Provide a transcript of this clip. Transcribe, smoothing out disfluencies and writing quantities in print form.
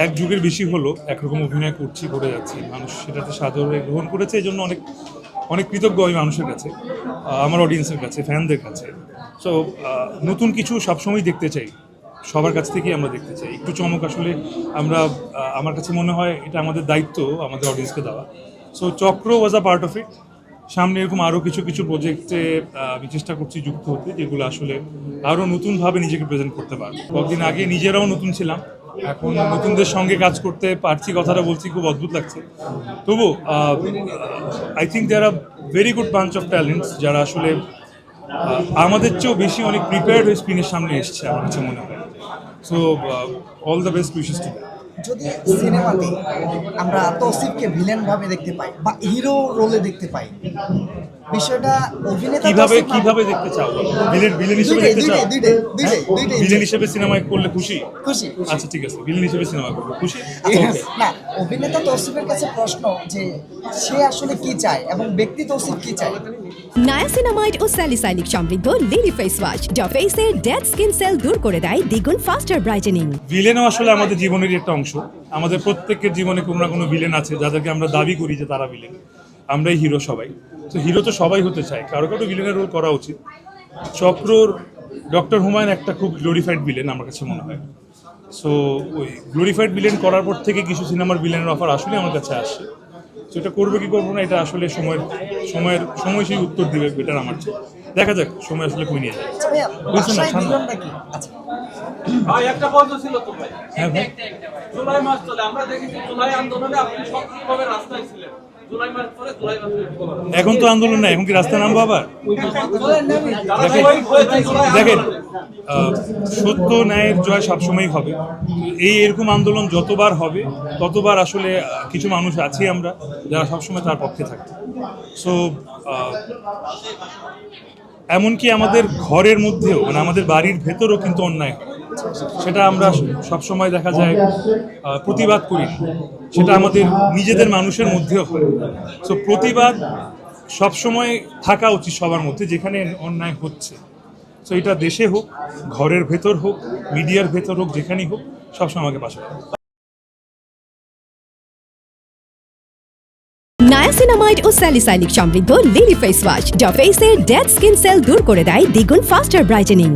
এক যুগের বেশি হলো একরকম অভিনয় করে যাচ্ছি, মানুষ সেটাতে সাদরে গ্রহণ করেছে, এই জন্য অনেক অনেক কৃতজ্ঞ আমি মানুষের কাছে, আমার অডিয়েন্সের কাছে, ফ্যানদের কাছে। সো নতুন কিছু সবসময় দেখতে চাই, সবার কাছ থেকেই আমরা দেখতে চাই একটু চমক। আসলে আমরা আমার কাছে মনে হয় এটা আমাদের দায়িত্ব আমাদের অডিয়েন্সকে দেওয়া। সো চক্র ওয়াজ আ পার্ট অফ ইট। সামনে এরকম আরও কিছু কিছু প্রজেক্টে আমি চেষ্টা করছি যুক্ত হতে, যেগুলো আসলে আরও নতুনভাবে নিজেকে প্রেজেন্ট করতে পারবো। কয়েকদিন আগে নিজেরাও নতুন ছিলাম, এখন নতুনদের সঙ্গে কাজ করতে পারছি, কথাটা বলছি খুব অদ্ভুত লাগছে। তবু I think there are very good bunch of talents যারা আসলে আমাদের চেয়েও বেশি অনেক প্রিপেয়ার্ড হয়ে স্ক্রিনের সামনে এসছে আমার কাছে মনে হয়। So all the best wishes to. যদি সিনেমাতে আমরা তৌসিফকে ভিলেন ভাবে দেখতে পাই বা হিরো রোলে দেখতে পাই, বিষয়টা অভিনেতা কিভাবে দেখতে চাও? ভিলেন হিসেবে দেখতে চাও? ভিলেন হিসেবে সিনেমায় করলে খুশি? আচ্ছা ঠিক আছে, ভিলেন হিসেবে সিনেমা করলে খুশি। না, অভিনেতা তৌসিফের কাছে প্রশ্ন যে সে আসলে কি চায় এবং ব্যক্তি তৌসিফ কি চায়। নায়াসিনামাইড ও স্যালিসাইলিক সমৃদ্ধ লিলি ফেস ওয়াশ যা ফেসের ডেড স্কিন সেল দূর করে দেয় দ্বিগুণ ফাস্টার ব্রাইটেনিং। ভিলেনও আসলে আমাদের জীবনেরই একটা অংশ। আমাদের প্রত্যেকের জীবনে কোনো না কোনো ভিলেন আছে যাদেরকে আমরা দাবি করি যে তারা ভিলেন। আমরাই হিরো সবাই। তো হিরো তো সবাই হতে চায়, কারো কারো ভিলেনের রোল করা উচিত। চক্রর ডক্টর হুমায়ুন একটা খুব গ্লোরিফাইড ভিলেন আমার কাছে মনে হয়। সো ওই গ্লোরিফাইড ভিলেন করার পর থেকে কিছু সিনেমার ভিলেনের অফার আসলে আমার কাছে আসছে। তো এটা করবে কি করবো না, এটা আসলে সময় সেই উত্তর দিবে, বেটার আমার চেয়ে। দেখা যাক সময় আসলে কই নিয়ে যায়। ভাই একটা প্রশ্ন ছিল তো ভাই। হ্যাঁ ভাই, জুলাই মাস চলে, আমরা দেখেছি জুলাই আন্দোলনে আপনি সক্রিয়ভাবে রাস্তায় ছিলেন। জুলাই মাস পরে জুলাই মাসে এখন তো আন্দোলন নাই, এখন কি রাস্তায় নামবো আবার? দেখেন, সত্য ন্যায়ের জয় সবসময়ই হবে। এরকম আন্দোলন যতবার হবে ততবার আসলে কিছু মানুষ আছি আমরা যারা সবসময় তার পক্ষে থাকবে। সো এমনকি আমাদের ঘরের মধ্যেও, মানে আমাদের বাড়ির ভেতরও কিন্তু অন্যায় হয়, সেটা আমরা সবসময় দেখা যায় প্রতিবাদ করি, সেটা আমাদের নিজেদের মানুষের মধ্যেও হয়। সো প্রতিবাদ সবসময় থাকা উচিত সবার মধ্যে যেখানে অন্যায় হচ্ছে। সো এটা দেশে হোক, ঘরের ভেতর হোক, মিডিয়ার ভেতর হোক, যেখানেই হোক, সবসময় আমাকে পাশে পাবে। নায়াসিনামাইড ও স্যালিসাইলিক সমৃদ্ধ লিলি ফেস ওয়াশ যা ফেসের ডেড স্কিন সেল দূর করে দেয় দ্বিগুণ ফাস্টার ব্রাইটেনিং।